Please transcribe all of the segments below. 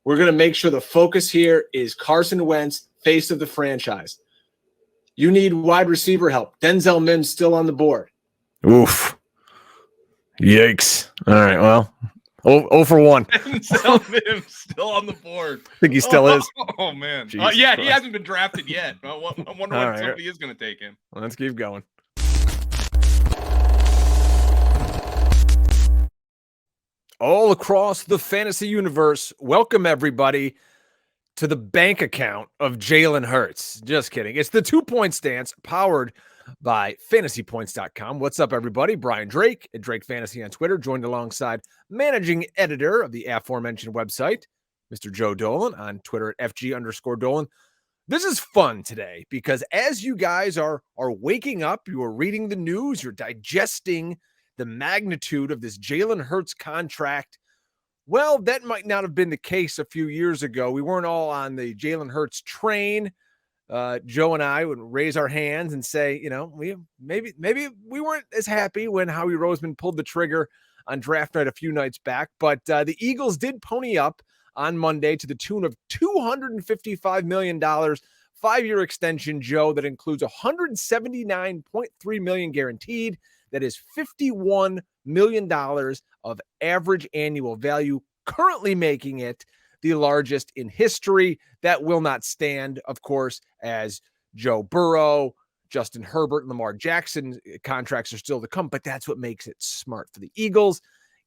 We're going to make sure the focus here is Carson Wentz, face of the franchise. You need wide receiver help. Denzel Mims still on the board. Oof. Yikes. All right, well, 0 for 1. Denzel Mims still on the board. I think he still is. Oh, man. Jesus Yeah, Christ. he hasn't been drafted yet. I wonder All when right. somebody is going to take him. Well, let's keep going. All across the fantasy universe, welcome everybody to the bank account of Jalen Hurts. Just kidding. It's the 2-point stance powered by fantasypoints.com. What's up, everybody? Brian Drake at Drake Fantasy on Twitter, joined alongside managing editor of the aforementioned website, Mr. Joe Dolan on Twitter at FG_Dolan. This is fun today because as you guys are waking up, you are reading the news, you're digesting the magnitude of this Jalen Hurts contract. Well, that might not have been the case a few years ago. We weren't all on the Jalen Hurts train. Joe and I would raise our hands and say, you know, maybe we weren't as happy when Howie Roseman pulled the trigger on draft night a few nights back. But the Eagles did pony up on Monday to the tune of $255 million, 5-year extension, Joe, that includes $179.3 million guaranteed. That is $51 million of average annual value, currently making it the largest in history. That will not stand, of course, as Joe Burrow, Justin Herbert, and Lamar Jackson contracts are still to come, but that's what makes it smart for the Eagles.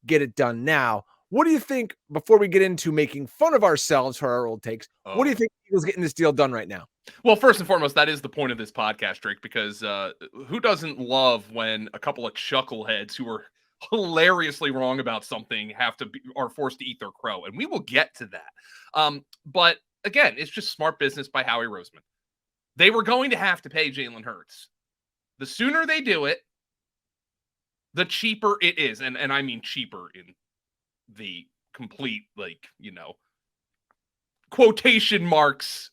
Get it done now. What do you think, before we get into making fun of ourselves for our old takes, what do you think the Eagles getting this deal done right now? Well, first and foremost, that is the point of this podcast, Drake, because who doesn't love when a couple of chuckleheads who are hilariously wrong about something are forced to eat their crow, and we will get to that. But again, it's just smart business by Howie Roseman. They were going to have to pay Jalen Hurts. The sooner they do it, the cheaper it is, and I mean cheaper in the complete, quotation marks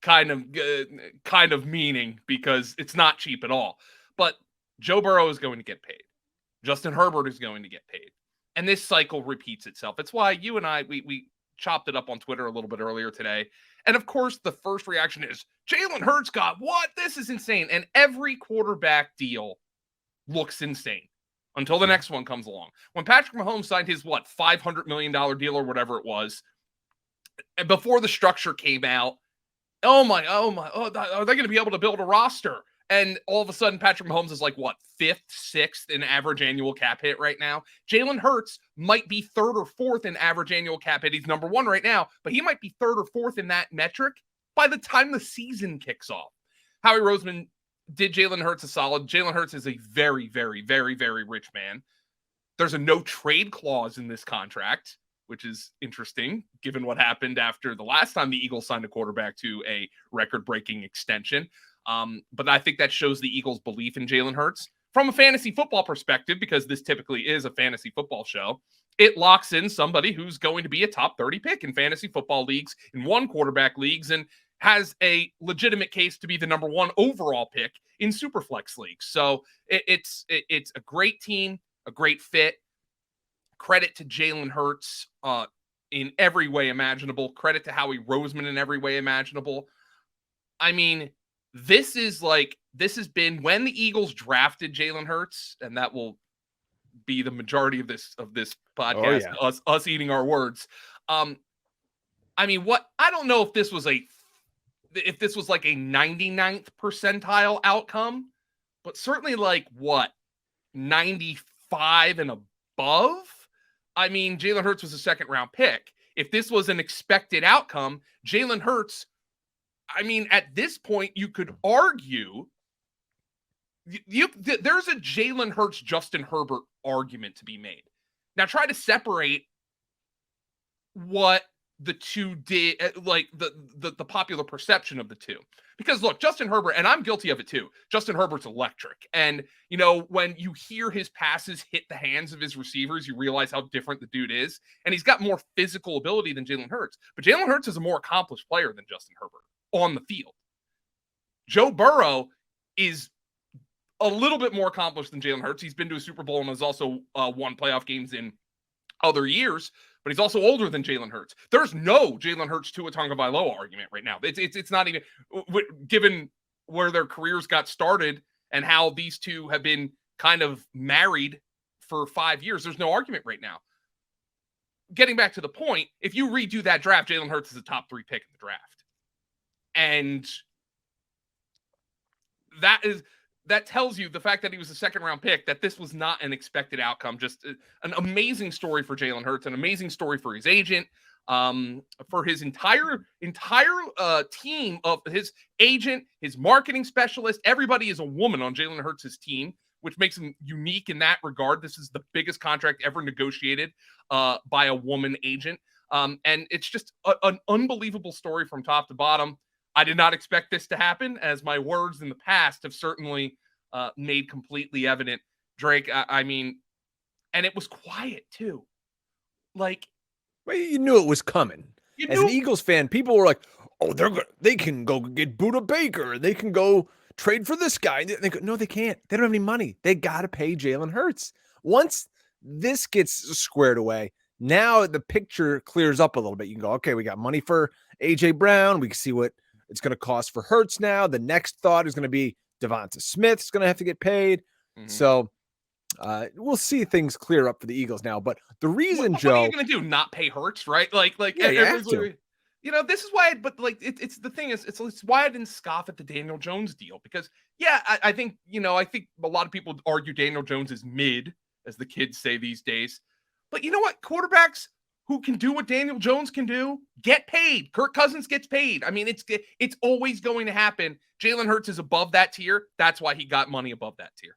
kind of meaning, because it's not cheap at all. But Joe Burrow is going to get paid. Justin Herbert is going to get paid. And this cycle repeats itself. It's why you and I, we chopped it up on Twitter a little bit earlier today. And of course, the first reaction is, Jalen Hurts got what? This is insane. And every quarterback deal looks insane until the next one comes along. When Patrick Mahomes signed his, $500 million deal or whatever it was, and before the structure came out, are they going to be able to build a roster? And all of a sudden, Patrick Mahomes is 5th, 6th in average annual cap hit right now. Jalen Hurts might be 3rd or 4th in average annual cap hit. He's number 1 right now, but he might be 3rd or 4th in that metric by the time the season kicks off. Howie Roseman did Jalen Hurts a solid. Jalen Hurts is a very, very, very, very rich man. There's a no trade clause in this contract, which is interesting given what happened after the last time the Eagles signed a quarterback to a record-breaking extension. But I think that shows the Eagles' belief in Jalen Hurts. From a fantasy football perspective, because this typically is a fantasy football show, it locks in somebody who's going to be a top 30 pick in fantasy football leagues, in one quarterback leagues, and has a legitimate case to be the number 1 overall pick in Superflex leagues. So it's a great team, a great fit. Credit to Jalen Hurts in every way imaginable. Credit to Howie Roseman in every way imaginable. I mean, this has been when the Eagles drafted Jalen Hurts, and that will be the majority of this podcast, us eating our words. I mean, I don't know if this was like a 99th percentile outcome, but certainly 95 and above. I mean, Jalen Hurts was a 2nd-round pick. If this was an expected outcome, Jalen Hurts, I mean, at this point, you could argue there's a Jalen Hurts, Justin Herbert argument to be made. Now, try to separate what the two did, the popular perception of the two. Because look, Justin Herbert, and I'm guilty of it too, Justin Herbert's electric. And, when you hear his passes hit the hands of his receivers, you realize how different the dude is. And he's got more physical ability than Jalen Hurts. But Jalen Hurts is a more accomplished player than Justin Herbert on the field. Joe Burrow is a little bit more accomplished than Jalen Hurts. He's been to a Super Bowl and has also won playoff games in other years. But but he's also older than Jalen Hurts. There's no Jalen Hurts Tua Tagovailoa argument right now. It's not even, given where their careers got started and how these two have been kind of married for 5 years. There's no argument right now. Getting back to the point, if you redo that draft, Jalen Hurts is a top 3 pick in the draft. And that tells you, the fact that he was a second-round pick, that this was not an expected outcome. Just an amazing story for Jalen Hurts, an amazing story for his agent, for his entire team of his agent, his marketing specialist. Everybody is a woman on Jalen Hurts' team, which makes him unique in that regard. This is the biggest contract ever negotiated by a woman agent. And it's just an unbelievable story from top to bottom. I did not expect this to happen, as my words in the past have certainly made completely evident. Drake, I mean, and it was quiet too. Like, well, you knew it was coming. As an Eagles fan, people were like, "Oh, they can go get Buda Baker. They can go trade for this guy." They go, no, they can't. They don't have any money. They got to pay Jalen Hurts. Once this gets squared away, now the picture clears up a little bit. You can go, okay, we got money for A.J. Brown. We can see what it's going to cost for Hurts now. The next thought is going to be Devonta Smith's going to have to get paid. Mm-hmm. So we'll see things clear up for the Eagles now. But the reason, Joe, what are you going to do? Not pay Hurts, right? Yeah, you have to. You know, this is why, it's the thing is, it's why I didn't scoff at the Daniel Jones deal, because I think a lot of people argue Daniel Jones is mid, as the kids say these days. But you know what? Quarterbacks who can do what Daniel Jones can do get paid. Kirk Cousins gets paid. I mean, it's always going to happen. Jalen Hurts is above that tier. That's why he got money above that tier.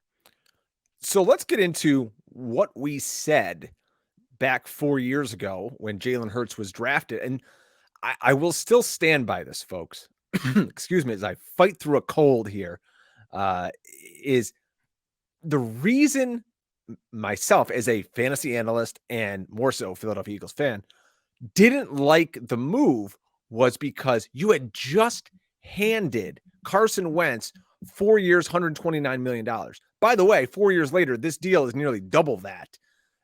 So let's get into what we said back 4 years ago when Jalen Hurts was drafted. And I will still stand by this, folks. Excuse me, as I fight through a cold here, is the reason myself, as a fantasy analyst and more so Philadelphia Eagles fan, didn't like the move was because you had just handed Carson Wentz 4 years, $129 million. By the way, 4 years later, this deal is nearly double that.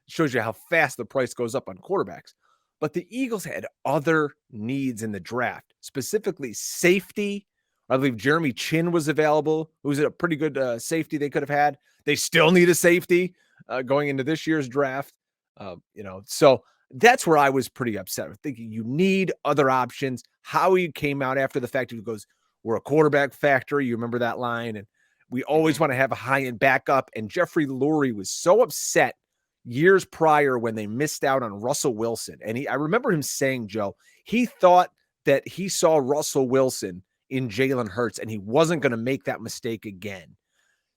It shows you how fast the price goes up on quarterbacks. But the Eagles had other needs in the draft, specifically safety. I believe Jeremy Chin was available, who's a pretty good safety they could have had. They still need a safety going into this year's draft. So that's where I was pretty upset. I'm thinking you need other options. Howie came out after the fact. He goes, "We're a quarterback factory." You remember that line? And we always want to have a high-end backup. And Jeffrey Lurie was so upset years prior when they missed out on Russell Wilson. And I remember him saying, Joe, he thought that he saw Russell Wilson in Jalen Hurts and he wasn't going to make that mistake again.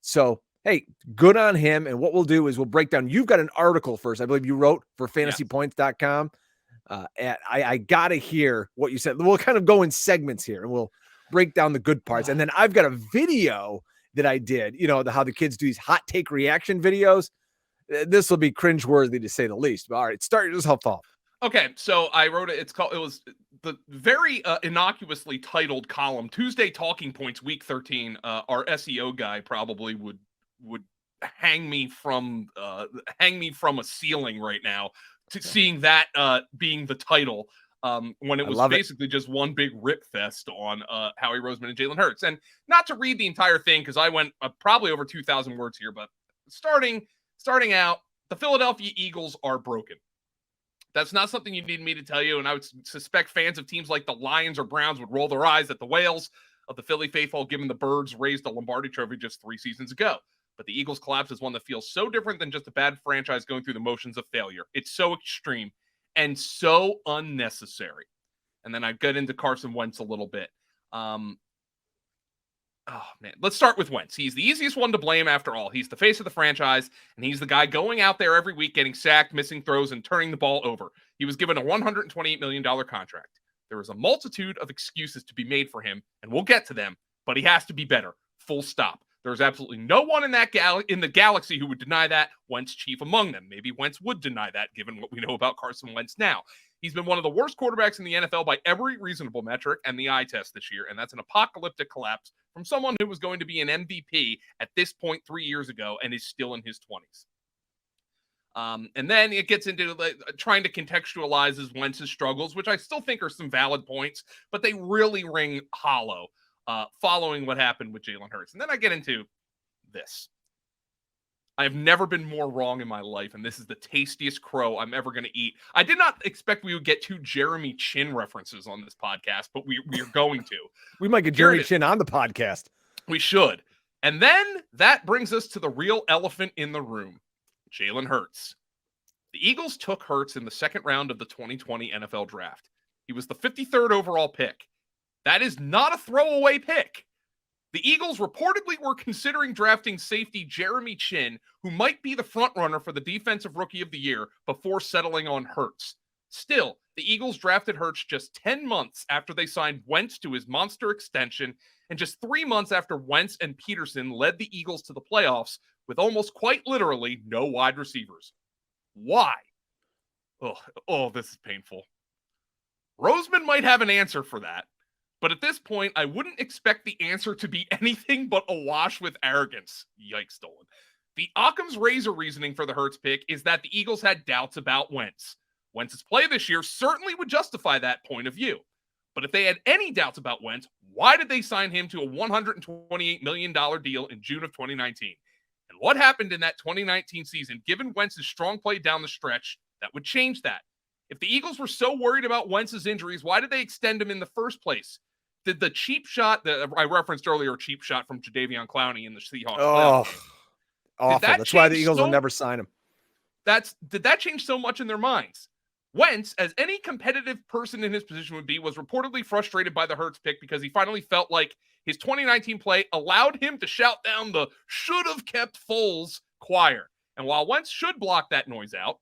So, hey, good on him. And what we'll do is we'll break down. You've got an article first, I believe you wrote for fantasypoints.com. And I got to hear what you said. We'll kind of go in segments here and we'll break down the good parts. And then I've got a video that I did, how the kids do these hot take reaction videos. This will be cringe-worthy to say the least. But all right, start yourself off. Okay, so I wrote it. It was the very innocuously titled column, Tuesday Talking Points, Week 13. Our SEO guy probably would hang me from a ceiling right now to seeing that being the title. When it was basically just one big rip fest on Howie Roseman and Jalen Hurts. And not to read the entire thing, because I went probably over 2,000 words here, but starting out, the Philadelphia Eagles are broken. That's not something you need me to tell you, and I would suspect fans of teams like the Lions or Browns would roll their eyes at the wails of the Philly faithful, given the Birds raised a Lombardi trophy just 3 seasons ago. But the Eagles' collapse is one that feels so different than just a bad franchise going through the motions of failure. It's so extreme and so unnecessary. And then I get into Carson Wentz a little bit. Let's start with Wentz. He's the easiest one to blame after all. He's the face of the franchise, and he's the guy going out there every week getting sacked, missing throws, and turning the ball over. He was given a $128 million contract. There is a multitude of excuses to be made for him, and we'll get to them, but he has to be better. Full stop. There's absolutely no one in the galaxy who would deny that, Wentz chief among them. Maybe Wentz would deny that, given what we know about Carson Wentz now. He's been one of the worst quarterbacks in the NFL by every reasonable metric and the eye test this year, and that's an apocalyptic collapse from someone who was going to be an MVP at this point 3 years ago and is still in his 20s. And then it gets into trying to contextualize Wentz's struggles, which I still think are some valid points, but they really ring hollow following what happened with Jalen Hurts. And then I get into this. I have never been more wrong in my life, and this is the tastiest crow I'm ever going to eat. I did not expect we would get 2 Jeremy Chin references on this podcast, but we are going to. We might get Jeremy Chin on the podcast. We should. And then that brings us to the real elephant in the room, Jalen Hurts. The Eagles took Hurts in the second round of the 2020 NFL Draft. He was the 53rd overall pick. That is not a throwaway pick. The Eagles reportedly were considering drafting safety Jeremy Chin, who might be the frontrunner for the Defensive Rookie of the Year, before settling on Hurts. Still, the Eagles drafted Hurts just 10 months after they signed Wentz to his monster extension, and just 3 months after Wentz and Peterson led the Eagles to the playoffs with almost quite literally no wide receivers. Why? Oh, this is painful. Roseman might have an answer for that. But at this point, I wouldn't expect the answer to be anything but awash with arrogance. Yikes, Dolan. The Occam's razor reasoning for the Hurts pick is that the Eagles had doubts about Wentz. Wentz's play this year certainly would justify that point of view. But if they had any doubts about Wentz, why did they sign him to a $128 million deal in June of 2019? And what happened in that 2019 season, given Wentz's strong play down the stretch, that would change that? If the Eagles were so worried about Wentz's injuries, why did they extend him in the first place? Did the cheap shot that I referenced earlier, cheap shot from Jadeveon Clowney in the Seahawks? Awful. That's why the Eagles will never sign him. Did that change so much in their minds? Wentz, as any competitive person in his position would be, was reportedly frustrated by the Hurts pick because he finally felt like his 2019 play allowed him to shout down the should-have kept Foles choir. And while Wentz should block that noise out,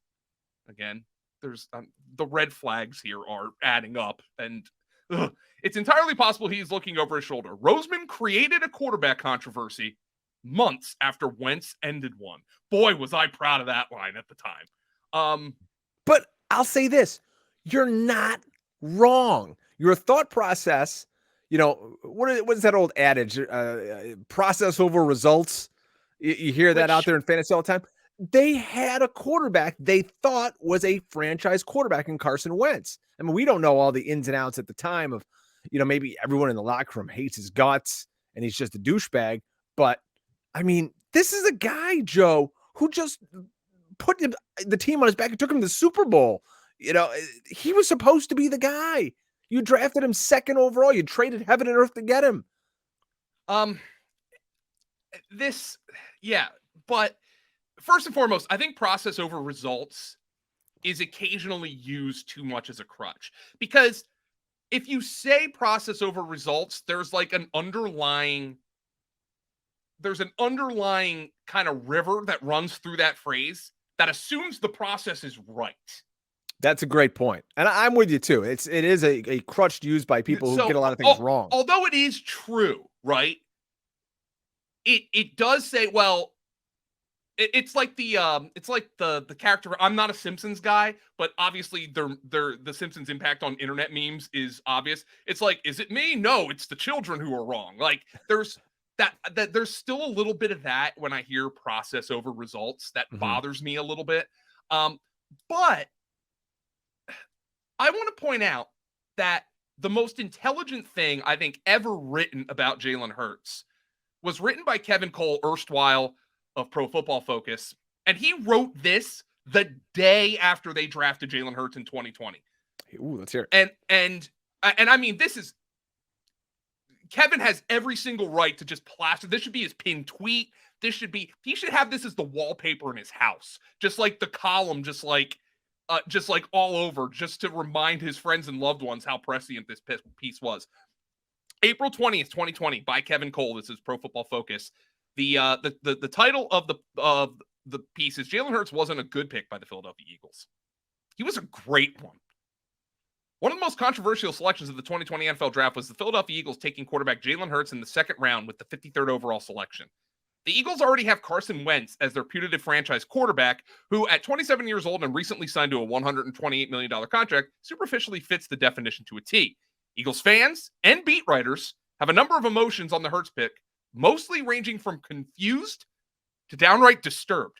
again, there's the red flags here are adding up, and it's entirely possible he's looking over his shoulder. Roseman created a quarterback controversy months after Wentz ended one. Boy, was I proud of that line at the time. But I'll say this. You're not wrong. Your thought process, what is that old adage? Process over results. You hear that out there in fantasy all the time. They had a quarterback they thought was a franchise quarterback in Carson Wentz. I mean, we don't know all the ins and outs at the time of, maybe everyone in the locker room hates his guts and he's just a douchebag. But, I mean, this is a guy, Joe, who just put the team on his back and took him to the Super Bowl. He was supposed to be the guy. You drafted him second overall. You traded heaven and earth to get him. But first and foremost, I think process over results is occasionally used too much as a crutch. Because if you say process over results, there's an underlying kind of river that runs through that phrase that assumes the process is right. That's a great point. And I'm with you too. It is a crutch used by people who get a lot of things wrong. Although it is true, right? It does say, well, it's like the character. I'm not a Simpsons guy, but obviously the Simpsons impact on internet memes is obvious. It's like, is it me? No, it's the children who are wrong. Like there's there's still a little bit of that when I hear process over results that bothers me a little bit. But I want to point out that the most intelligent thing I think ever written about Jalen Hurts was written by Kevin Cole, erstwhile of Pro Football Focus, and he wrote this the day after they drafted Jalen Hurts in 2020. Ooh, let's hear it. And I mean, this is Kevin has every single right to just plaster. This should be his pinned tweet. He should have this as the wallpaper in his house, just like the column, just like all over, just to remind his friends and loved ones how prescient this piece was. April 20th, 2020, by Kevin Cole. This is Pro Football Focus. The title of the piece is Jalen Hurts wasn't a good pick by the Philadelphia Eagles. He was a great one. One of the most controversial selections of the 2020 NFL Draft was the Philadelphia Eagles taking quarterback Jalen Hurts in the second round with the 53rd overall selection. The Eagles already have Carson Wentz as their putative franchise quarterback, who at 27 years old and recently signed to a $128 million contract, superficially fits the definition to a T. Eagles fans and beat writers have a number of emotions on the Hurts pick, mostly ranging from confused to downright disturbed.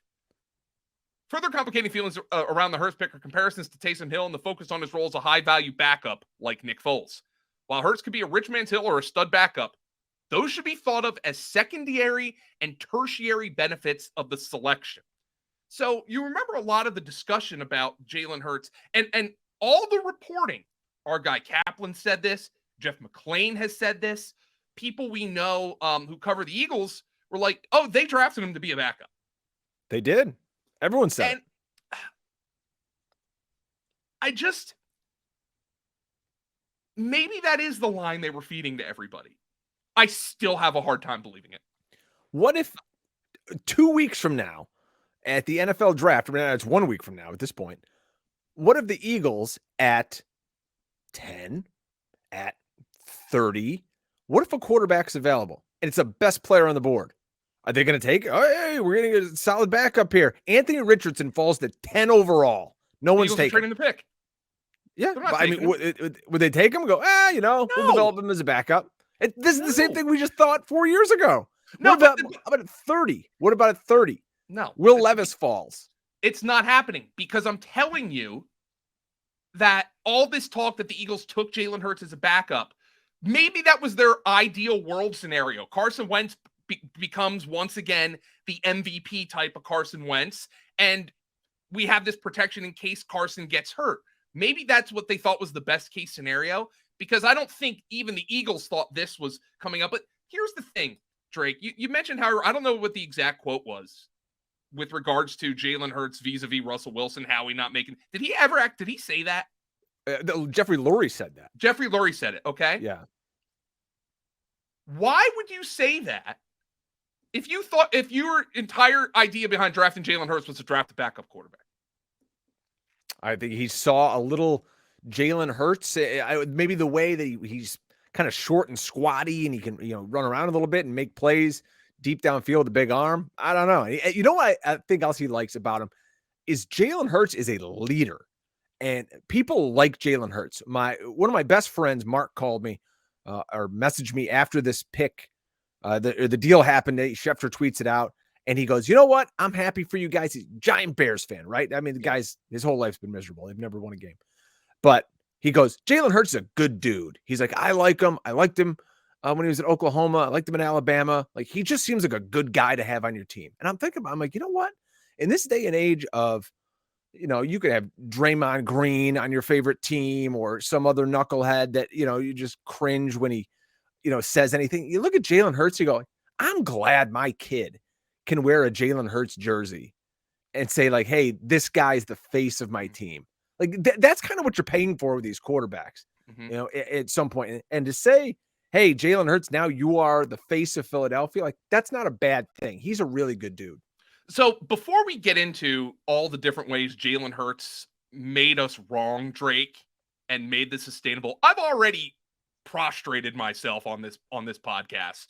Further complicating feelings around the Hurts pick are comparisons to Taysom Hill and the focus on his role as a high-value backup like Nick Foles. While Hurts could be a rich man's Hill or a stud backup, those should be thought of as secondary and tertiary benefits of the selection. So you remember a lot of the discussion about Jalen Hurts and all the reporting. Our guy Kaplan said this. Jeff McClain has said this. People we know who cover the Eagles were like, oh, they drafted him to be a backup. They did. Everyone said it. Maybe that is the line they were feeding to everybody. I still have a hard time believing it. What if 2 weeks from now at the NFL draft, I mean, it's 1 week from now at this point, what if the Eagles at 10, at 30, what if a quarterback's available and it's the best player on the board? Are they going to take, oh, hey, we're getting a solid backup here. Anthony Richardson falls to 10 overall. No one's taking trading the pick. Yeah. I mean, would they take him and go, we'll develop him as a backup? This is the same thing we just thought 4 years ago. No, what about at 30? What about at 30? No. Will Levis falls. It's not happening because I'm telling you that all this talk that the Eagles took Jalen Hurts as a backup, maybe that was their ideal world scenario. Carson Wentz becomes once again the MVP type of Carson Wentz, and we have this protection in case Carson gets hurt. Maybe that's what they thought was the best case scenario, because I don't think even the Eagles thought this was coming up. But here's the thing, Drake, you mentioned how, I don't know what the exact quote was with regards to Jalen Hurts vis-a-vis Russell Wilson, Howie not making, did he say that? Jeffrey Lurie said that. Jeffrey Lurie said it. Okay. Yeah. Why would you say that if your entire idea behind drafting Jalen Hurts was to draft a backup quarterback? I think he saw a little Jalen Hurts, maybe the way that he's kind of short and squatty and he can, run around a little bit and make plays deep downfield with a big arm. I don't know. You know what I think else he likes about him is Jalen Hurts is a leader, and people like Jalen Hurts. One of my best friends, Mark, called me or messaged me after this pick. The deal happened. Schefter tweets it out, and he goes, "You know what? I'm happy for you guys." He's a giant Bears fan, right? I mean, the guy's his whole life's been miserable. They've never won a game, but he goes, "Jalen Hurts is a good dude." He's like, "I like him. I liked him when he was at Oklahoma. I liked him in Alabama. Like, he just seems like a good guy to have on your team." And I'm like, you know what? In this day and age of, you could have Draymond Green on your favorite team or some other knucklehead that, you just cringe when he, says anything. You look at Jalen Hurts, you go, I'm glad my kid can wear a Jalen Hurts jersey and say, like, hey, this guy's the face of my team. Like, that's kind of what you're paying for with these quarterbacks, at some point. And to say, hey, Jalen Hurts, now you are the face of Philadelphia, like, that's not a bad thing. He's a really good dude. So before we get into all the different ways Jalen Hurts made us wrong, Drake, and made this sustainable, I've already prostrated myself on this podcast.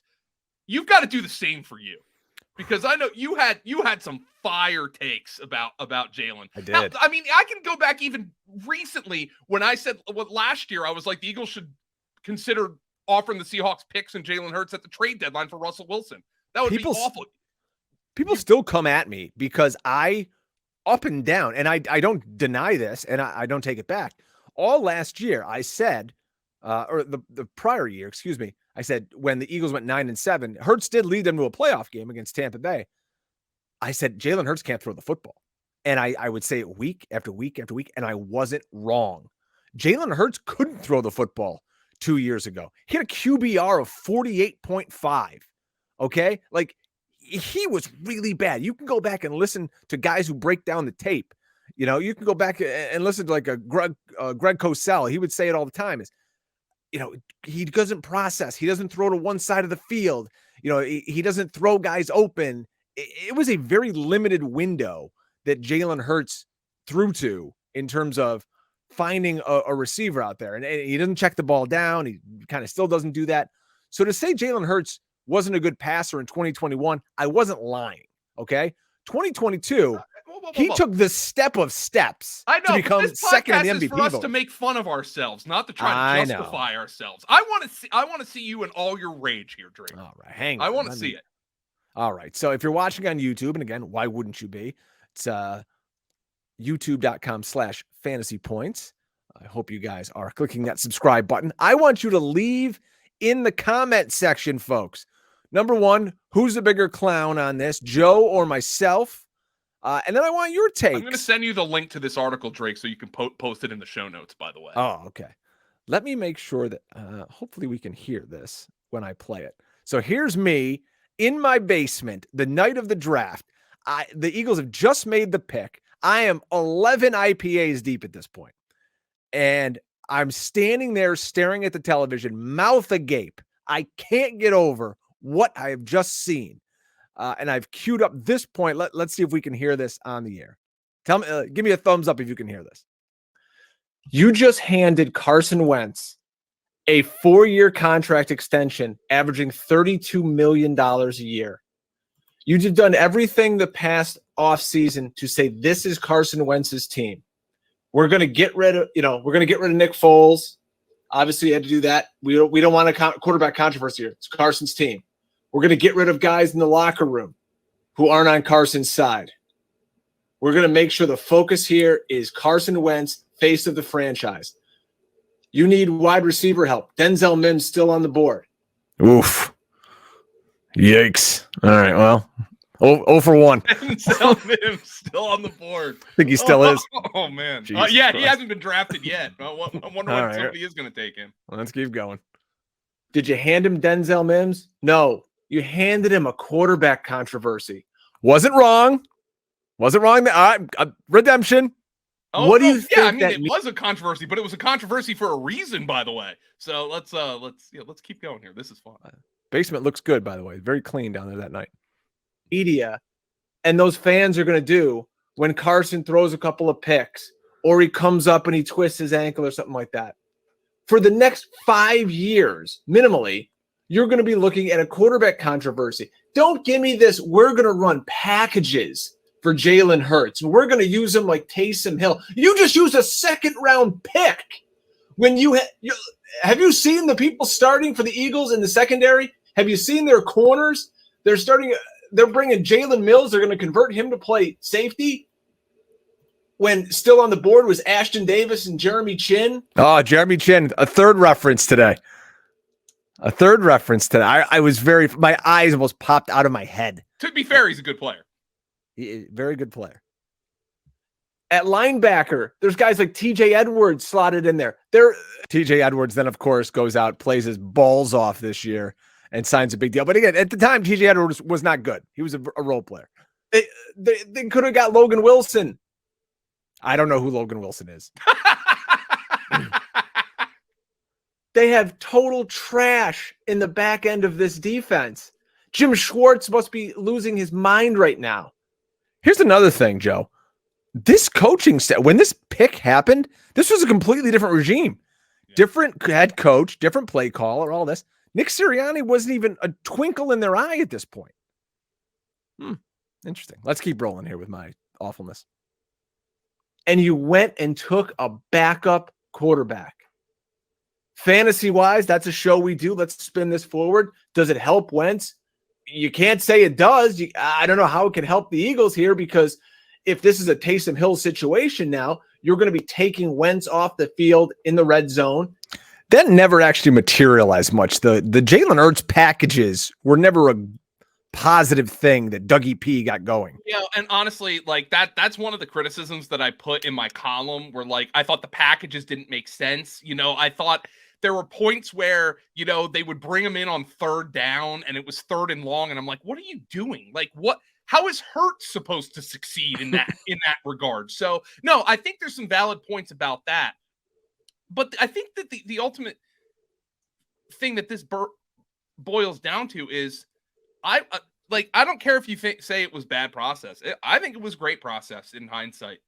You've got to do the same for you, because I know you had some fire takes about Jalen. I did. Now, I mean, I can go back even recently when I said last year I was like the Eagles should consider offering the Seahawks picks and Jalen Hurts at the trade deadline for Russell Wilson. That would be awful. People still come at me because I, up and down, and I don't deny this, and I don't take it back. All last year, I said, or the prior year, excuse me, I said when the Eagles went 9-7, Hurts did lead them to a playoff game against Tampa Bay. I said Jalen Hurts can't throw the football, and I would say it week after week after week, and I wasn't wrong. Jalen Hurts couldn't throw the football 2 years ago. He had a QBR of 48.5. Okay, like, he was really bad. You can go back and listen to guys who break down the tape. You can go back and listen to like a Greg Cosell. He would say it all the time is, he doesn't process. He doesn't throw to one side of the field. He doesn't throw guys open. It was a very limited window that Jalen Hurts threw to in terms of finding a receiver out there. And he doesn't check the ball down. He kind of still doesn't do that. So to say Jalen Hurts wasn't a good passer in 2021, I wasn't lying. Okay. 2022, he took the step of steps to become second in the MVP for us vote. To make fun of ourselves, not to try to justify ourselves. I want to see you in all your rage here, Drake. All right, hang on. I want to see it. All right. So if you're watching on YouTube, and again, why wouldn't you be? It's youtube.com/fantasy points. I hope you guys are clicking that subscribe button. I want you to leave in the comment section, folks. Number one, who's the bigger clown on this, Joe or myself? And then I want your takes. I'm going to send you the link to this article, Drake, so you can post it in the show notes, by the way. Oh, okay. Let me make sure that hopefully we can hear this when I play it. So here's me in my basement the night of the draft. The Eagles have just made the pick. I am 11 IPAs deep at this point. And I'm standing there staring at the television, mouth agape. I can't get over what I have just seen. And I've queued up this point. Let's see if we can hear this on the air. Tell me, give me a thumbs up if you can hear this. You just handed Carson Wentz a 4-year contract extension, averaging $32 million a year. You've done everything the past offseason to say this is Carson Wentz's team. We're going to get rid of, we're going to get rid of Nick Foles. Obviously, you had to do that. We don't want a quarterback controversy here. It's Carson's team. We're going to get rid of guys in the locker room who aren't on Carson's side. We're going to make sure the focus here is Carson Wentz, face of the franchise. You need wide receiver help. Denzel Mims still on the board. Oof. Yikes. All right, well, 0 for 1. Denzel Mims still on the board. I think he still is. Oh, man. Jesus Yeah, Christ. He hasn't been drafted yet. I wonder when right. somebody is going to take him. Let's keep going. Did you hand him Denzel Mims? No. You handed him a quarterback controversy. Wasn't wrong. Redemption. Oh, what do you think? Yeah, I mean, that it was a controversy, but it was a controversy for a reason, by the way. So let's keep going here. This is fun. Basement looks good, by the way. Very clean down there that night. media and those fans are going to do when Carson throws a couple of picks or he comes up and he twists his ankle or something like that. For the next 5 years, minimally, you're going to be looking at a quarterback controversy. Don't give me this, we're going to run packages for Jalen Hurts. We're going to use him like Taysom Hill. You just used a second-round pick. When have you seen the people starting for the Eagles in the secondary? Have you seen their corners? They're bringing Jalen Mills. They're going to convert him to play safety. When still on the board was Ashton Davis and Jeremy Chin. Oh, Jeremy Chin, a third reference today. I was my eyes almost popped out of my head. To be fair, he's a good player. Very good player. At linebacker, there's guys like TJ Edwards slotted in there. TJ Edwards then, of course, goes out, plays his balls off this year, and signs a big deal. But again, at the time, TJ Edwards was not good. He was a role player. They could have got Logan Wilson. I don't know who Logan Wilson is. They have total trash in the back end of this defense. Jim Schwartz must be losing his mind right now. Here's another thing, Joe. This coaching set, when this pick happened, this was a completely different regime. Yeah. Different head coach, different play caller, all this. Nick Sirianni wasn't even a twinkle in their eye at this point. Interesting. Let's keep rolling here with my awfulness. And you went and took a backup quarterback. Fantasy-wise, that's a show we do. Let's spin this forward. Does it help Wentz? You can't say it does. I don't know how it can help the Eagles here, because if this is a Taysom Hill situation now, you're going to be taking Wentz off the field in the red zone. That never actually materialized much. The Jalen Hurts packages were never a positive thing that Dougie P got going. Yeah, and honestly, like that's one of the criticisms that I put in my column, where like I thought the packages didn't make sense. I thought there were points where, they would bring him in on 3rd down and it was 3rd and long. And I'm like, what are you doing? Like, how is Hurts supposed to succeed in that regard? So no, I think there's some valid points about that. But I think that the ultimate thing that this boils down to is I don't care if you say it was bad process. I think it was great process in hindsight,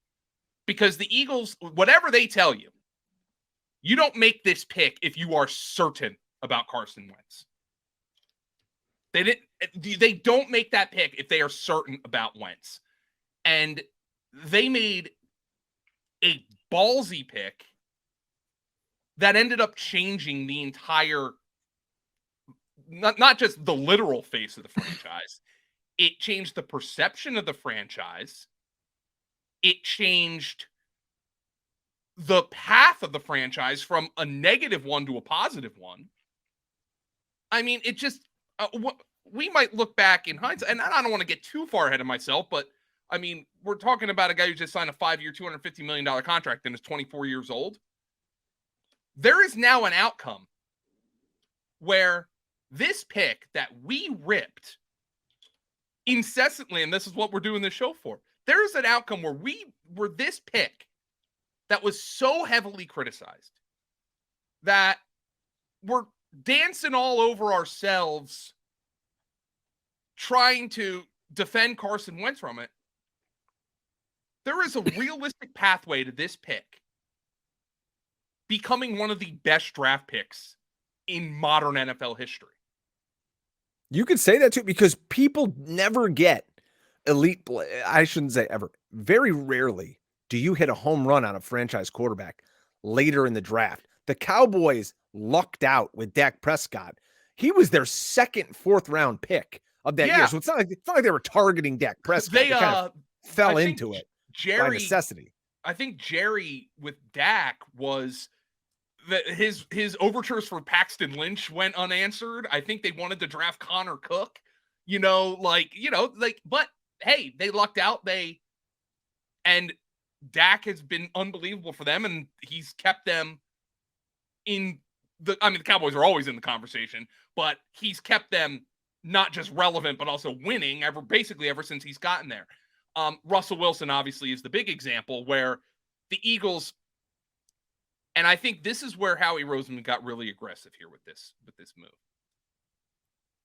because the Eagles, whatever they tell you, you don't make this pick if you are certain about Carson Wentz. They don't make that pick if they are certain about Wentz. And they made a ballsy pick that ended up changing the entire, not just the literal face of the franchise. It changed the perception of the franchise. it changed the path of the franchise from a negative one to a positive one. I mean, it just, we might look back in hindsight, and I don't want to get too far ahead of myself, but I mean, we're talking about a guy who just signed a 5-year, $250 million contract and is 24 years old. There is now an outcome where this pick that we ripped incessantly, and this is what we're doing this show for, there's an outcome where we were this pick that was so heavily criticized that we're dancing all over ourselves trying to defend Carson Wentz from it. There is a realistic pathway to this pick becoming one of the best draft picks in modern NFL history. You could say that too, because people never get elite play. I shouldn't say ever. Very rarely do you hit a home run on a franchise quarterback later in the draft. The Cowboys lucked out with Dak Prescott. He was their second, fourth round pick of that year. So it's not like they were targeting Dak Prescott. They kind of fell into it by necessity. I think Jerry with Dak was that his overtures for Paxton Lynch went unanswered. I think they wanted to draft Connor Cook, but hey, they lucked out. And Dak has been unbelievable for them, and he's kept them the Cowboys are always in the conversation, but he's kept them not just relevant, but also winning basically ever since he's gotten there. Russell Wilson obviously is the big example where the Eagles, and I think this is where Howie Roseman got really aggressive here with this move.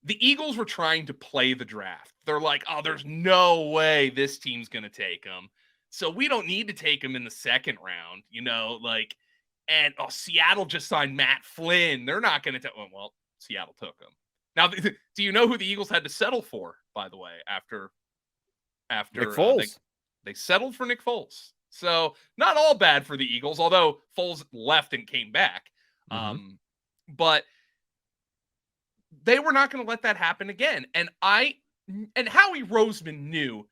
The Eagles were trying to play the draft. They're like, oh, there's no way this team's going to take him. So we don't need to take him in the second round, and Seattle just signed Matt Flynn. They're not going to take him. Well, Seattle took him. Now, do you know who the Eagles had to settle for, by the way, after Nick Foles? They settled for Nick Foles. So not all bad for the Eagles, although Foles left and came back. Mm-hmm. But they were not going to let that happen again. And Howie Roseman knew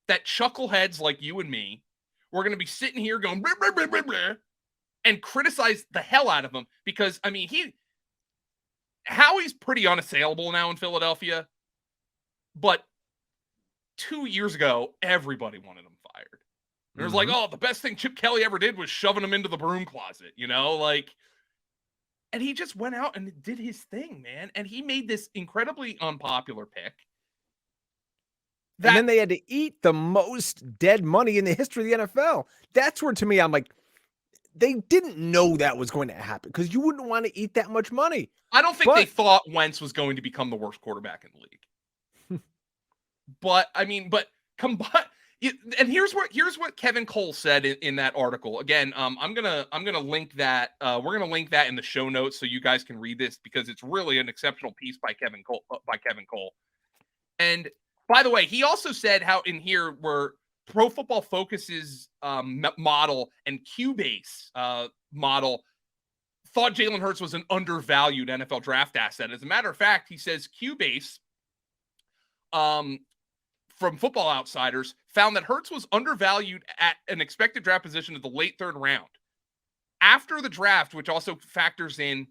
that chuckleheads like you and me were going to be sitting here going blah, blah, blah, blah, blah, and criticize the hell out of him because, I mean, Howie's pretty unassailable now in Philadelphia, but 2 years ago, everybody wanted him fired. It was like, oh, the best thing Chip Kelly ever did was shoving him into the broom closet, and he just went out and did his thing, man. And he made this incredibly unpopular pick. And then they had to eat the most dead money in the history of the NFL. That's where, to me, I'm like, they didn't know that was going to happen because you wouldn't want to eat that much money. I don't think they thought Wentz was going to become the worst quarterback in the league. And here's what Kevin Cole said in that article. Again, I'm gonna link that. We're gonna link that in the show notes so you guys can read this because it's really an exceptional piece by Kevin Cole. And by the way, he also said how in here where Pro Football Focus's model and Cubase model thought Jalen Hurts was an undervalued NFL draft asset. As a matter of fact, he says Cubase from Football Outsiders found that Hurts was undervalued at an expected draft position of the late third round. After the draft, which also factors in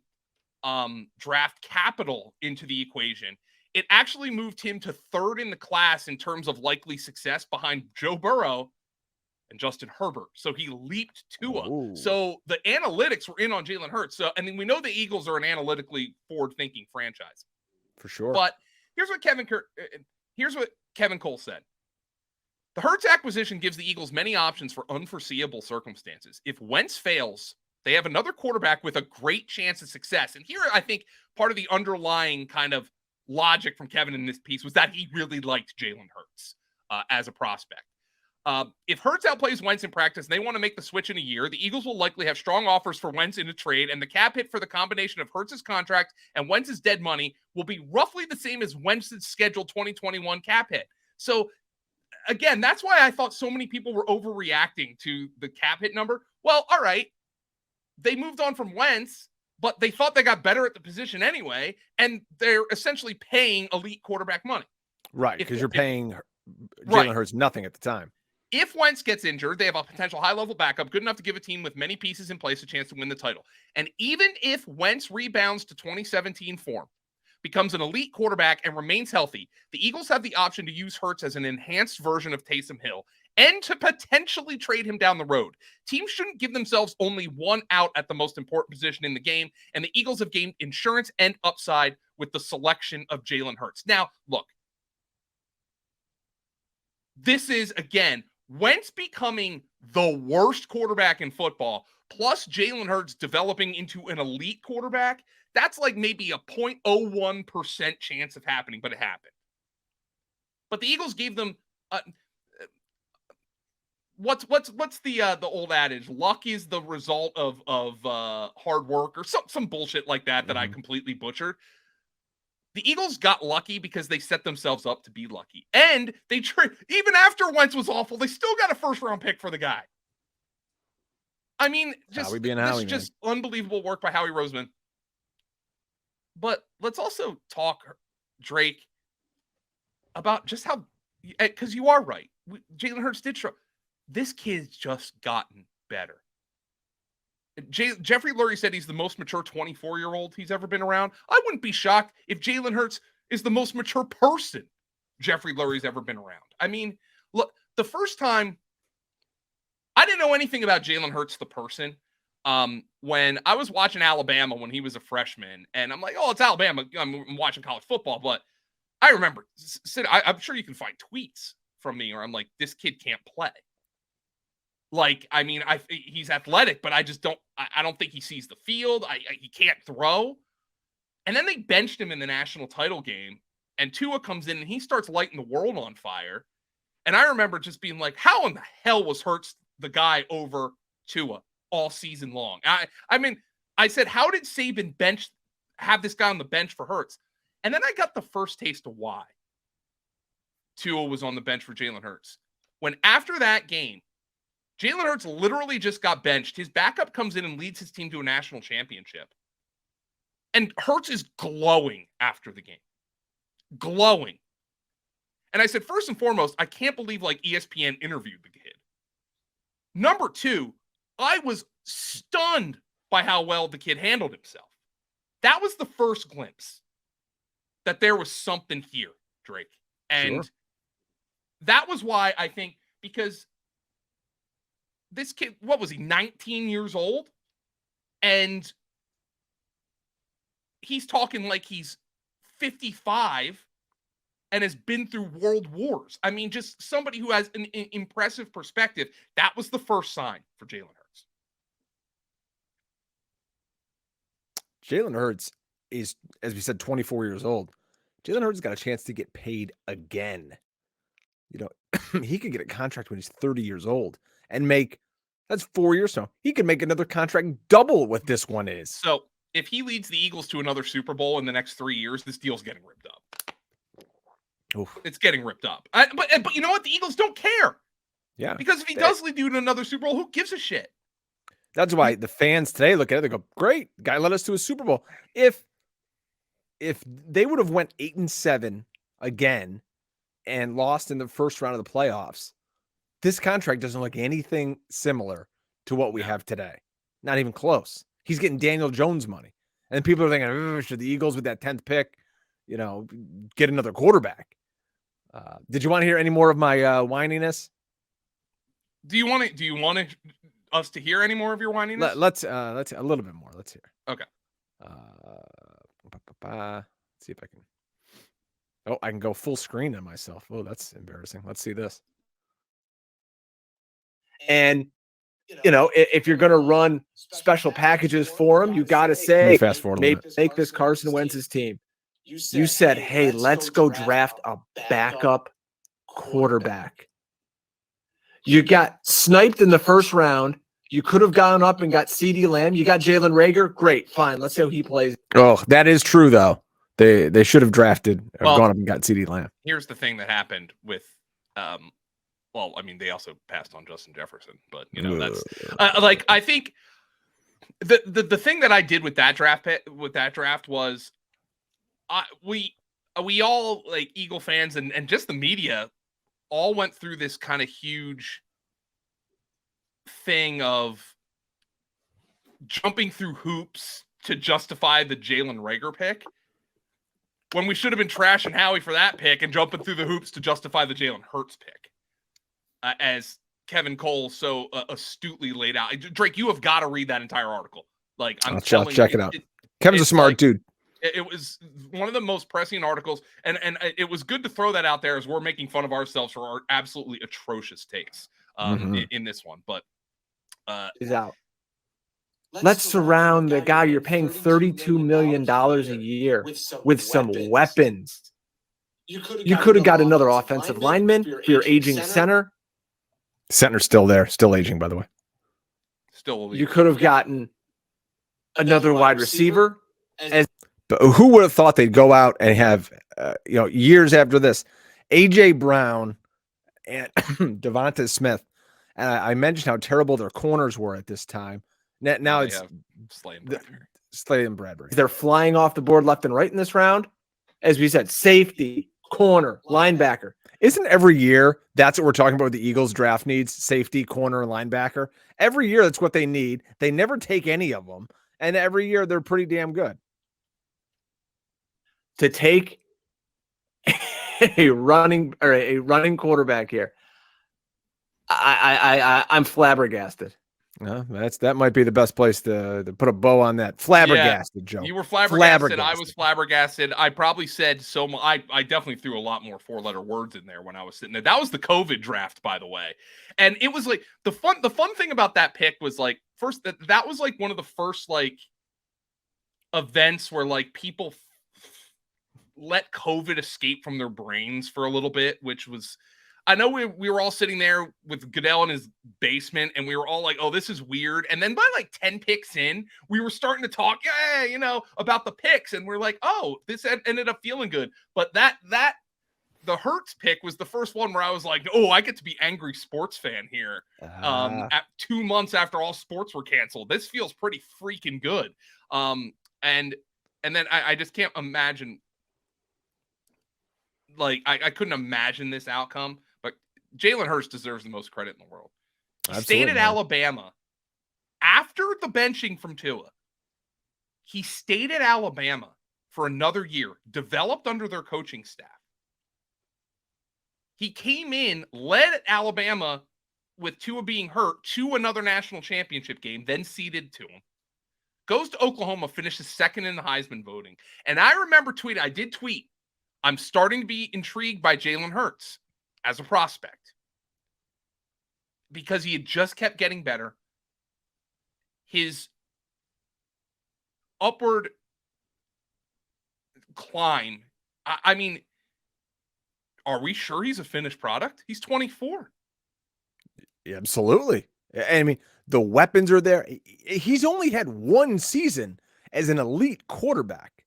draft capital into the equation, it actually moved him to third in the class in terms of likely success behind Joe Burrow and Justin Herbert. So he leaped Tua. Ooh. So the analytics were in on Jalen Hurts. So, and then we know the Eagles are an analytically forward-thinking franchise. For sure. But here's what Kevin Cole said. The Hurts acquisition gives the Eagles many options for unforeseeable circumstances. If Wentz fails, they have another quarterback with a great chance of success. And here, I think part of the underlying kind of logic from Kevin in this piece was that he really liked Jalen Hurts as a prospect. If Hurts outplays Wentz in practice and they want to make the switch in a year, the Eagles will likely have strong offers for Wentz in a trade, and the cap hit for the combination of Hurts' contract and Wentz's dead money will be roughly the same as Wentz's scheduled 2021 cap hit. So, again, that's why I thought so many people were overreacting to the cap hit number. Well, all right. They moved on from Wentz, but they thought they got better at the position anyway, and they're essentially paying elite quarterback money. Right, because you're paying Jalen Hurts nothing at the time. If Wentz gets injured, they have a potential high-level backup good enough to give a team with many pieces in place a chance to win the title. And even if Wentz rebounds to 2017 form, becomes an elite quarterback, and remains healthy, the Eagles have the option to use Hurts as an enhanced version of Taysom Hill and to potentially trade him down the road. Teams shouldn't give themselves only one out at the most important position in the game, and the Eagles have gained insurance and upside with the selection of Jalen Hurts. Now, look, this is, again, Wentz becoming the worst quarterback in football, plus Jalen Hurts developing into an elite quarterback. That's like maybe a 0.01% chance of happening, but it happened. But the Eagles gave them what's the old adage? Luck is the result of hard work, or some bullshit like that I completely butchered. The Eagles got lucky because they set themselves up to be lucky. And they even after Wentz was awful, they still got a first-round pick for the guy. I mean, just unbelievable work by Howie Roseman. But let's also talk, Drake, about just how, because you are right. Jalen Hurts did show. This kid's just gotten better. Jeffrey Lurie said he's the most mature 24-year-old he's ever been around. I wouldn't be shocked if Jalen Hurts is the most mature person Jeffrey Lurie's ever been around. I mean, look, the first time I didn't know anything about Jalen Hurts, the person, when I was watching Alabama when he was a freshman, and I'm like, oh, it's Alabama. I'm watching college football, but I remember, I'm sure you can find tweets from me where I'm like, this kid can't play. Like, I mean, he's athletic, but I don't think he sees the field. He can't throw. And then they benched him in the national title game, and Tua comes in and he starts lighting the world on fire. And I remember just being like, how in the hell was Hurts the guy over Tua all season long? I mean, I said, how did Saban have this guy on the bench for Hurts? And then I got the first taste of why Tua was on the bench for Jalen Hurts. When after that game, Jalen Hurts literally just got benched. His backup comes in and leads his team to a national championship. And Hurts is glowing after the game. Glowing. And I said, first and foremost, I can't believe like ESPN interviewed the kid. Number two, I was stunned by how well the kid handled himself. That was the first glimpse that there was something here, Drake. And that was why I think, because this kid, what was he, 19 years old? And he's talking like he's 55 and has been through world wars. I mean, just somebody who has an impressive perspective. That was the first sign for Jalen Hurts. Jalen Hurts is, as we said, 24 years old. Jalen Hurts got a chance to get paid again. You know, he could get a contract when he's 30 years old and make, that's 4 years from now. He could make another contract double what this one is. So if he leads the Eagles to another Super Bowl in the next 3 years, this deal's getting ripped up. Oof. It's getting ripped up. But you know what? The Eagles don't care. Yeah. Because if he does lead you to another Super Bowl, who gives a shit? That's why the fans today look at it, they go, great, guy led us to a Super Bowl. If they would have went 8-7 again and lost in the first round of the playoffs, this contract doesn't look anything similar to what we have today. Not even close. He's getting Daniel Jones money. And people are thinking, should the Eagles with that 10th pick, you know, get another quarterback? Did you want to hear any more of my whininess? Do you want us to hear any more of your whininess? Let's a little bit more. Let's hear. Okay. Let's see if I can. Oh, I can go full screen on myself. Oh, that's embarrassing. Let's see this. And, you know, if you're going to run special packages for him, you got to say, fast forward a little bit. make this Carson Wentz's team. You said, hey, let's go draft a backup quarterback. You got sniped in the first round. You could have gone up and got CeeDee Lamb. You got Jalen Reagor. Great, fine. Let's see how he plays. Oh, that is true, though. They should have drafted or gone up and got CeeDee Lamb. Here's the thing that happened with, well, I mean, they also passed on Justin Jefferson, but you know that's like I think the thing that I did with that draft was we all, like Eagle fans and just the media, all went through this kind of huge thing of jumping through hoops to justify the Jalen Reagor pick, when we should have been trashing Howie for that pick and jumping through the hoops to justify the Jalen Hurts pick, as Kevin Cole so astutely laid out. Drake, you have got to read that entire article. Like, I'll check it out. Kevin's a smart dude. It was one of the most pressing articles, and it was good to throw that out there as we're making fun of ourselves for our absolutely atrocious takes in this one. But is out. Let's surround the guy you're paying $32 million a year with some weapons. You could have got another offensive lineman for your aging center. Center's still there, still aging, by the way. Still, you could have gotten another wide receiver. But who would have thought they'd go out and have, years after this, A.J. Brown and Devonta Smith. And I mentioned how terrible their corners were at this time. Now it's Slade and Bradbury. They're flying off the board left and right in this round. As we said, safety, corner, linebacker. Isn't every year that's what we're talking about with the Eagles draft needs? Safety, corner, and linebacker. Every year that's what they need. They never take any of them. And every year they're pretty damn good. To take a running quarterback here, I'm flabbergasted. That might be the best place to put a bow on that. Flabbergasted, Joe. You were flabbergasted. I was flabbergasted. I probably said so much. I definitely threw a lot more 4-letter words in there when I was sitting there. That was the COVID draft, by the way. And it was like the fun thing about that pick was like, first, that was like one of the first like events where like people let COVID escape from their brains for a little bit, which was, I know we were all sitting there with Goodell in his basement and we were all like, oh, this is weird. And then by like 10 picks in, we were starting to talk, about the picks. And we're like, oh, this ended up feeling good. But the Hurts pick was the first one where I was like, oh, I get to be angry sports fan here. At 2 months after all sports were canceled, this feels pretty freaking good. And then I just can't imagine. Like, I couldn't imagine this outcome, but Jalen Hurts deserves the most credit in the world. He stayed at Alabama after the benching from Tua. He stayed at Alabama for another year, developed under their coaching staff. He came in, led Alabama with Tua being hurt to another national championship game, then ceded to him. Goes to Oklahoma, finishes second in the Heisman voting. And I remember I did tweet, I'm starting to be intrigued by Jalen Hurts as a prospect because he had just kept getting better. His upward climb. I mean, are we sure he's a finished product? He's 24. Yeah, absolutely. I mean, the weapons are there. He's only had one season as an elite quarterback.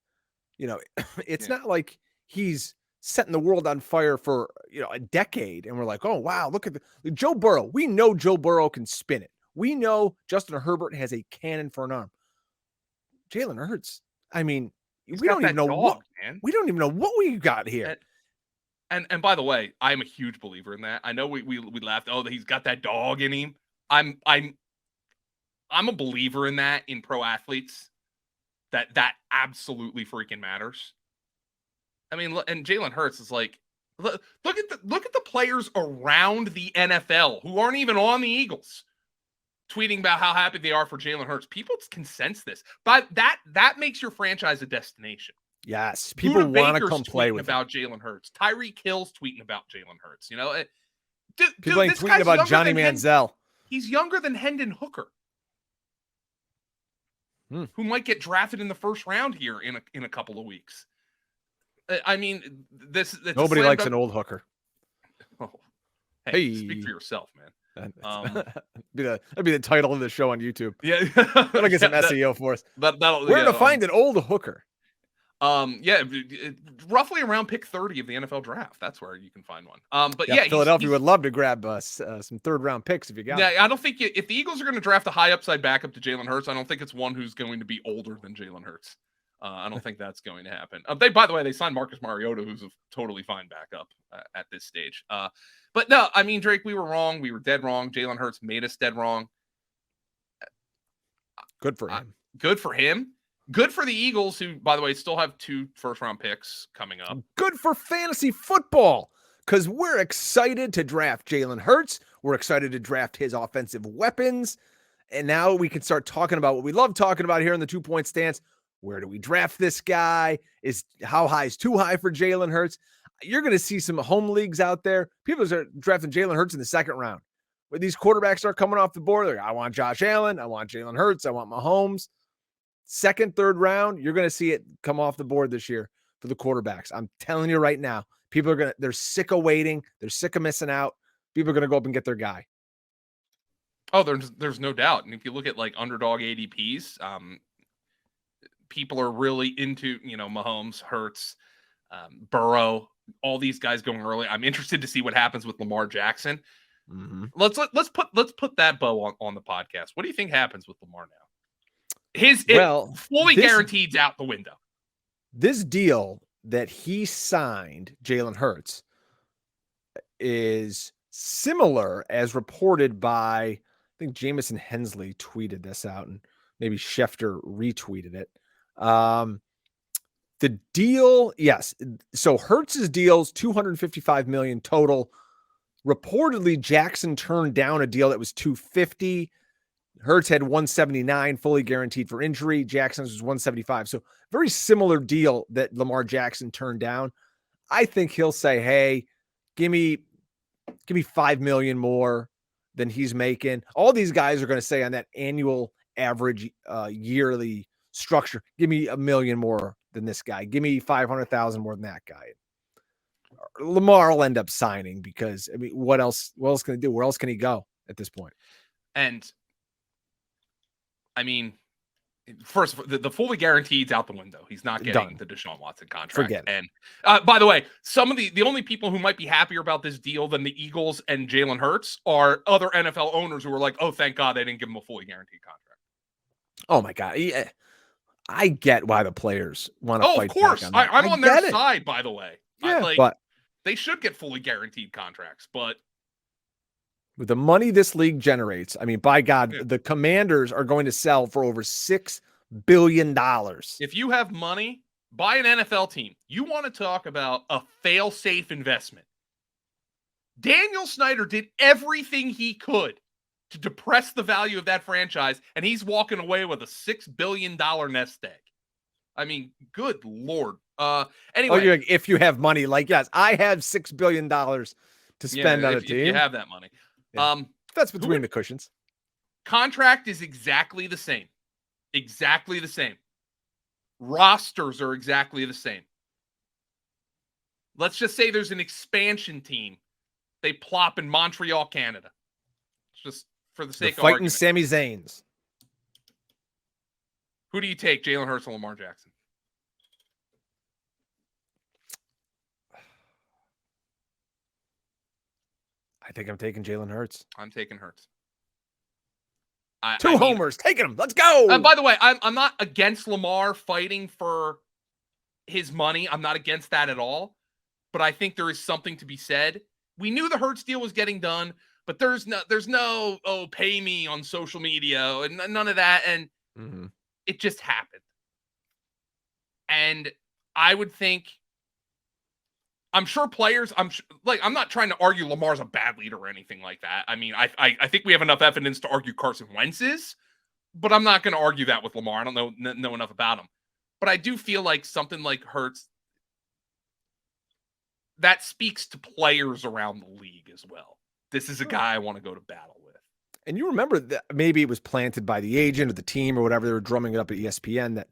It's not like he's setting the world on fire for, a decade. And we're like, oh, wow, look at Joe Burrow. We know Joe Burrow can spin it. We know Justin Herbert has a cannon for an arm. Jalen Hurts. I mean, we don't even know what we got here. And by the way, I'm a huge believer in that. I know we laughed. Oh, he's got that dog in him. I'm a believer in that in pro athletes. That absolutely freaking matters. I mean, and Jalen Hurts is like, look at the players around the NFL who aren't even on the Eagles tweeting about how happy they are for Jalen Hurts. People can sense this, but that makes your franchise a destination. Yes, people want to come play with about Jalen Hurts. Tyreek Hill's tweeting about Jalen Hurts. People ain't tweeting about Johnny Manziel. He's younger than Hendon Hooker, who might get drafted in the first round here in a couple of weeks. I mean, nobody likes an old hooker. Oh, hey, speak for yourself, man. That'd be the title of the show on YouTube. Yeah, that'll get some SEO for us. Where to find an old hooker? Roughly around pick 30 of the NFL draft. That's where you can find one. But Philadelphia would love to grab us some third-round picks if you got. Yeah, I don't think if the Eagles are going to draft a high upside backup to Jalen Hurts, I don't think it's one who's going to be older than Jalen Hurts. I don't think that's going to happen. By the way, they signed Marcus Mariota, who's a totally fine backup at this stage. But no, I mean, Drake, we were wrong. We were dead wrong. Jalen Hurts made us dead wrong. Good for him. Good for him. Good for the Eagles, who, by the way, still have 2 first-round picks coming up. Good for fantasy football, because we're excited to draft Jalen Hurts. We're excited to draft his offensive weapons. And now we can start talking about what we love talking about here in the 2-point stance. Where do we draft this guy? How high is too high for Jalen Hurts? You're going to see some home leagues out there. People are drafting Jalen Hurts in the 2nd round. When these quarterbacks are coming off the board, they're like, I want Josh Allen. I want Jalen Hurts. I want Mahomes. 2nd, 3rd round, you're going to see it come off the board this year for the quarterbacks. I'm telling you right now, they're sick of waiting. They're sick of missing out. People are going to go up and get their guy. Oh, there's no doubt. And if you look at like underdog ADPs, people are really into, Mahomes, Hurts, Burrow, all these guys going early. I'm interested to see what happens with Lamar Jackson. Mm-hmm. Let's put that bow on the podcast. What do you think happens with Lamar now? Fully guaranteed out the window. This deal that he signed, Jalen Hurts, is similar as reported by, I think Jamison Hensley tweeted this out and maybe Schefter retweeted it. The deal, yes. So Hurts's deal's $255 million total. Reportedly, Jackson turned down a deal that was $250. Hurts had $179 fully guaranteed for injury. Jackson's was $175. So very similar deal that Lamar Jackson turned down. I think he'll say, hey, give me $5 million more than he's making. All these guys are going to say on that annual average yearly structure, give me $1 million more than this guy. Give me 500,000 more than that guy. Lamar will end up signing because, I mean, what else can he do? Where else can he go at this point? And I mean, first, the fully guaranteed's out the window. He's not getting the Deshaun Watson contract. Forget it. And by the way, some of the only people who might be happier about this deal than the Eagles and Jalen Hurts are other NFL owners who are like, oh, thank God they didn't give him a fully guaranteed contract. Oh my God. Yeah. I get why the players want to fight. Of course. Back on I'm on their side, by the way. Yeah, but they should get fully guaranteed contracts, but with the money this league generates, I mean, by God, the Commanders are going to sell for over $6 billion. If you have money, buy an NFL team. You want to talk about a fail-safe investment. Daniel Snyder did everything he could to depress the value of that franchise, and he's walking away with a $6 billion nest egg. I mean, good Lord. Anyway. You're like, if you have money, like, yes, I have $6 billion to spend on a team. If you have that money. Yeah. That's between the cushions. Contract is exactly the same. Exactly the same. Rosters are exactly the same. Let's just say there's an expansion team. They plop in Montreal, Canada. Just for the sake of fighting argument. Sami Zayn's. Who do you take, Jalen Hurts or Lamar Jackson? I think I'm taking Jalen Hurts. I'm taking Hurts. Two homers. Taking him. Let's go. By the way, I'm not against Lamar fighting for his money. I'm not against that at all. But I think there is something to be said. We knew the Hurts deal was getting done, but there's no pay me on social media and none of that. And it just happened. And I would think, I'm sure players, I'm not trying to argue Lamar's a bad leader or anything like that. I mean, I think we have enough evidence to argue Carson Wentz is, but I'm not going to argue that with Lamar. I don't know enough about him. But I do feel like something like Hurts, that speaks to players around the league as well. This is a guy I want to go to battle with. And you remember that maybe it was planted by the agent or the team or whatever, they were drumming it up at ESPN, that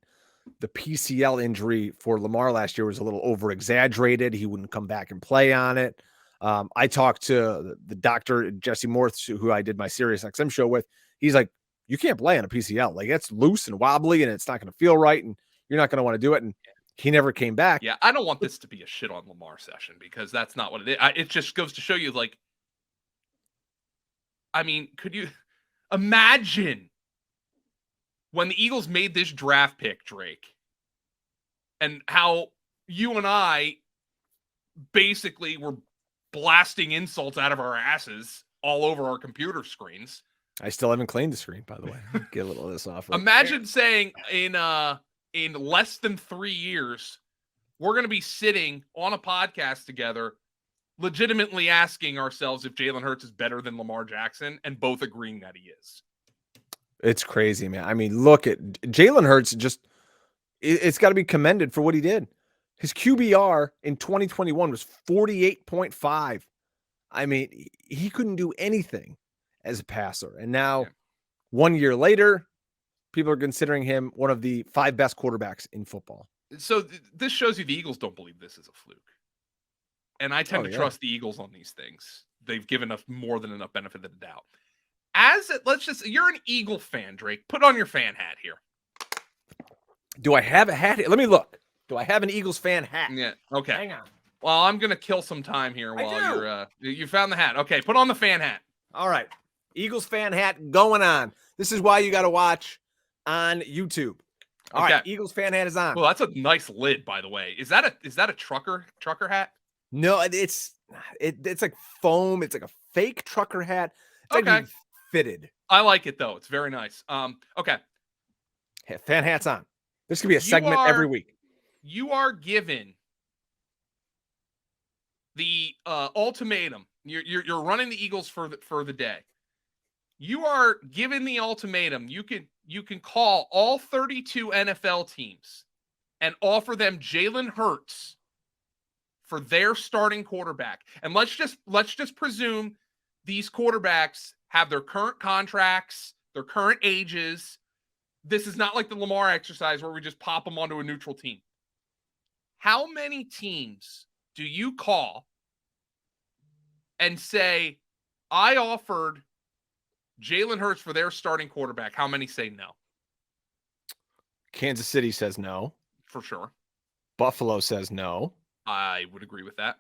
the PCL injury for Lamar last year was a little over-exaggerated. He wouldn't come back and play on it. I talked to the doctor, Jesse Morth, who I did my Sirius XM show with. He's like, you can't play on a PCL. Like, it's loose and wobbly, and it's not going to feel right, and you're not going to want to do it. And he never came back. Yeah, I don't want this to be a shit on Lamar session, because that's not what it is. It just goes to show you, like, I mean, could you imagine when the Eagles made this draft pick, Drake, and how you and I basically were blasting insults out of our asses all over our computer screens. I still haven't cleaned the screen, by the way. Get a little of this off. Right Imagine saying in less than 3 years, we're going to be sitting on a podcast together, legitimately asking ourselves if Jalen Hurts is better than Lamar Jackson, and both agreeing that he is. It's crazy, man. I mean, look at Jalen Hurts. It's got to be commended for what he did. His QBR in 2021 was 48.5. I mean, he couldn't do anything as a passer. And now, 1 year later, people are considering him one of the 5 best quarterbacks in football. So this shows you the Eagles don't believe this is a fluke. And I tend to trust the Eagles on these things. They've given us more than enough benefit of the doubt. You're an Eagle fan, Drake. Put on your fan hat here. Do I have a hat? Let me look. Do I have an Eagles fan hat? Yeah. Okay. Hang on. Well, I'm gonna kill some time here while you found the hat. Okay, put on the fan hat. All right. Eagles fan hat going on. This is why you got to watch on YouTube. All right. Eagles fan hat is on. Well, that's a nice lid, by the way. Is that a trucker hat? No, it's like foam. It's like a fake trucker hat. It's like fitted. I like it though. It's very nice. Okay. Fan hats on. This could be a segment every week. You are given the ultimatum. You're running the Eagles for the day. You are given the ultimatum. You can call all 32 NFL teams and offer them Jalen Hurts for their starting quarterback. And let's just presume these quarterbacks have their current contracts, their current ages. This is not like the Lamar exercise where we just pop them onto a neutral team. How many teams do you call and say, I offered Jalen Hurts for their starting quarterback? How many say no? Kansas City says no. For sure. Buffalo says no. I would agree with that.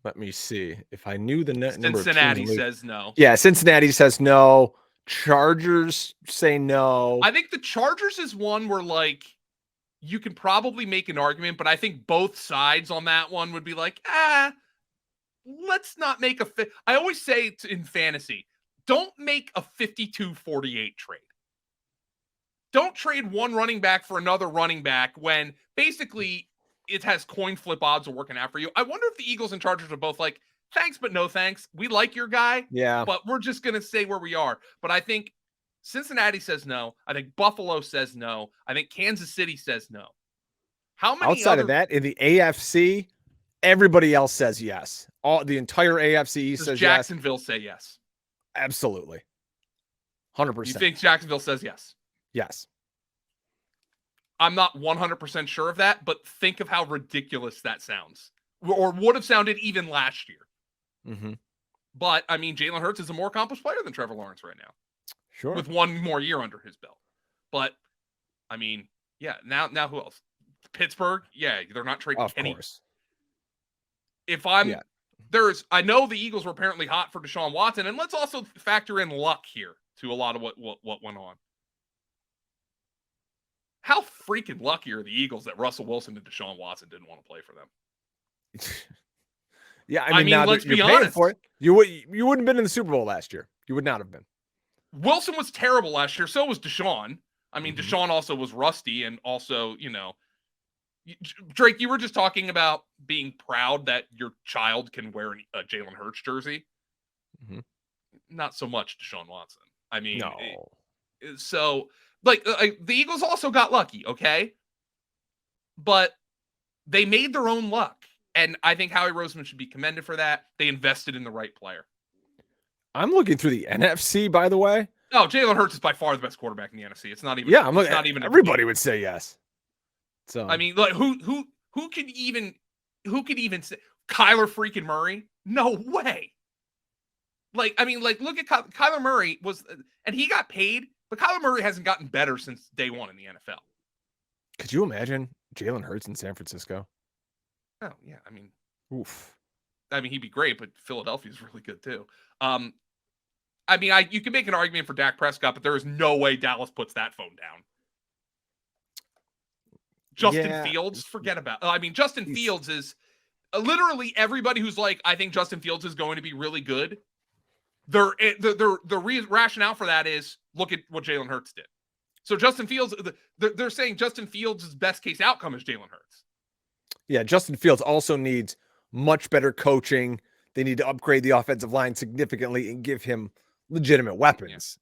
Let me see. If I knew the number of teams. Cincinnati says no. Yeah, Cincinnati says no. Chargers say no. I think the Chargers is one where, like, you can probably make an argument, but I think both sides on that one would be like, let's not make I always say in fantasy, don't make a 52-48 trade. Don't trade one running back for another running back when basically it has coin flip odds of working out for you. I wonder if the Eagles and Chargers are both like, thanks, but no thanks. We like your guy. Yeah. But we're just going to stay where we are. But I think Cincinnati says no. I think Buffalo says no. I think Kansas City says no. How many outside of that, in the AFC, everybody else says yes. The entire AFC says Jacksonville say yes? Absolutely. 100%. You think Jacksonville says yes? Yes. I'm not 100% sure of that, but think of how ridiculous that sounds. Or would have sounded even last year. Mm-hmm. But, I mean, Jalen Hurts is a more accomplished player than Trevor Lawrence right now. Sure. With one more year under his belt. But, I mean, yeah, now who else? Pittsburgh? Yeah, they're not trading Kenny. Of course. If I'm... Yeah. I know the Eagles were apparently hot for Deshaun Watson, and let's also factor in luck here to a lot of what went on. How freaking lucky are the Eagles that Russell Wilson and Deshaun Watson didn't want to play for them? Yeah, I mean now let's you're be paying honest. For it. You wouldn't have been in the Super Bowl last year. You would not have been. Wilson was terrible last year. So was Deshaun. I mean, Deshaun also was rusty, and also, Drake, you were just talking about being proud that your child can wear a Jalen Hurts jersey. Mm-hmm. Not so much Deshaun Watson. I mean, no. The Eagles also got lucky, okay? But they made their own luck. And I think Howie Roseman should be commended for that. They invested in the right player. I'm looking through the NFC, by the way. Oh, Jalen Hurts is by far the best quarterback in the NFC. It's not even. Yeah, not even. Everybody would say yes. So I mean, like, who could even say Kyler freaking Murray? No way. Look at Kyler Murray and he got paid, but Kyler Murray hasn't gotten better since day one in the NFL. Could you imagine Jalen Hurts in San Francisco? Oh yeah, I mean, oof. I mean, he'd be great, but Philadelphia's really good too. You can make an argument for Dak Prescott, but there is no way Dallas puts that phone down. Justin Fields, forget about. I mean, Justin Fields is literally everybody who's like, I think Justin Fields is going to be really good. The rationale for that is look at what Jalen Hurts did. So Justin Fields, they're saying Justin Fields' best case outcome is Jalen Hurts. Yeah, Justin Fields also needs much better coaching. They need to upgrade the offensive line significantly and give him legitimate weapons,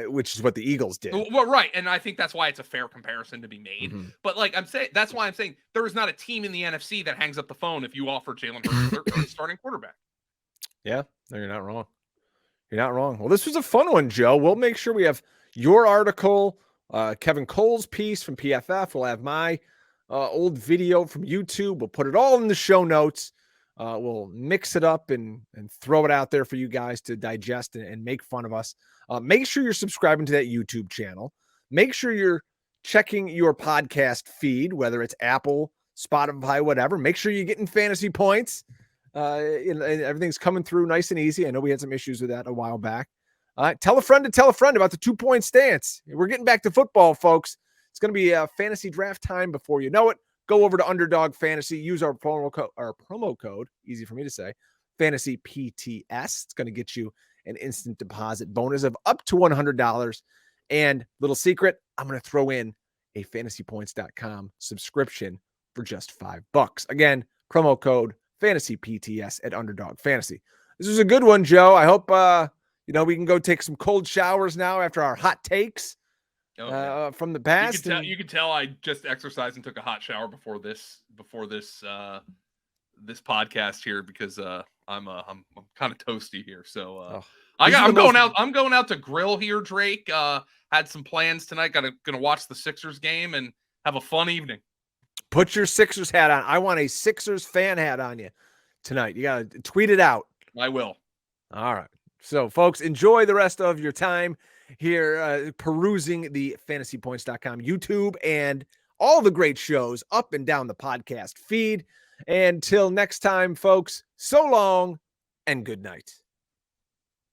which is what the Eagles did. Well, right, and I think that's why it's a fair comparison to be made. But like I'm saying, that's why I'm saying there is not a team in the NFC that hangs up the phone if you offer Jalen Hurts their starting quarterback. Yeah, no, you're not wrong. You're not wrong. Well, this was a fun one, Joe. We'll make sure we have your article, Kevin Cole's piece from PFF. We'll have my old video from YouTube. We'll put it all in the show notes. We'll mix it up and throw it out there for you guys to digest and make fun of us. Make sure you're subscribing to that YouTube channel. Make sure you're checking your podcast feed, whether it's Apple, Spotify, whatever. Make sure you're getting fantasy points. And everything's coming through nice and easy. I know we had some issues with that a while back. Tell a friend to tell a friend about the 2-point stance. We're getting back to football, folks. It's going to be a fantasy draft time before you know it. Go over to Underdog Fantasy. Use our promo code, easy for me to say, Fantasy PTS. It's going to get you an instant deposit bonus of up to $100. And little secret, I'm going to throw in a fantasypoints.com subscription for just $5. Again, promo code Fantasy PTS at Underdog Fantasy. This was a good one, Joe. I hope we can go take some cold showers now after our hot takes. From the past. You can tell I just exercised and took a hot shower before this podcast here because I'm kind of toasty here. So I'm going out to grill here, Drake. Had some plans tonight. Gonna watch the Sixers game and have a fun evening. Put your Sixers hat on. I want a Sixers fan hat on you tonight. You gotta tweet it out. I will. All right. So folks, enjoy the rest of your time here perusing the fantasypoints.com YouTube and all the great shows up and down the podcast feed. Until next time, folks, so long and good night.